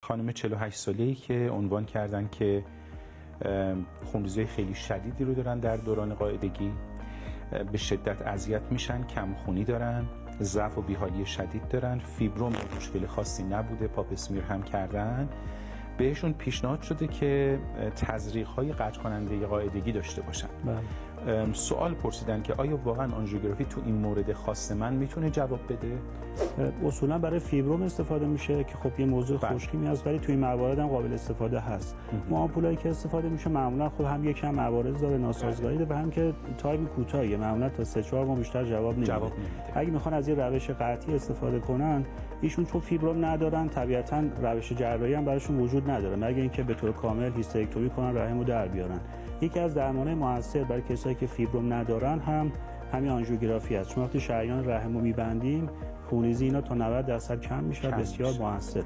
خانم 48 ساله‌ای که عنوان کردن که خونریزی خیلی شدیدی رو دارن در دوران قاعدگی، به شدت اذیت میشن، کمخونی دارن، ضعف و بیحالی شدید دارن، فیبروم مشکل خاصی نبوده، پاپ اسمیر هم کردن. بهشون پیشنهاد شده که تزریق‌های قطع کننده قاعدگی داشته باشن. سوال پرسیدن که آیا واقعا آنژیوگرافی تو این مورد خاص من میتونه جواب بده؟ اصولا برای فیبروم استفاده میشه که خب یه موضوع خوشکی هست، ولی توی این موارد هم قابل استفاده هست. ما آمپولایی که استفاده میشه معمولا خب هم یکم عوارض داره، ناسازگاری داره و هم که تایم کوتاهه، معمولا تا 3-4 ماه بیشتر جواب نمیده. اگه میخوان از این روش قطعی استفاده کنن، ایشون چون فیبروم ندارن، طبیعتاً روش جراحی هم براشون وجود نداره مگر اینکه به طور کامل هیستکتومی کنن، رحمو در بیارن. یکی از درمانهای موثر برای کسایی که فیبروم ندارن هم همین آنژیوگرافی است. چون وقتی شریان رحمو میبندیم، خونریزی اینا تا 90% کم میشه، بسیار موثره.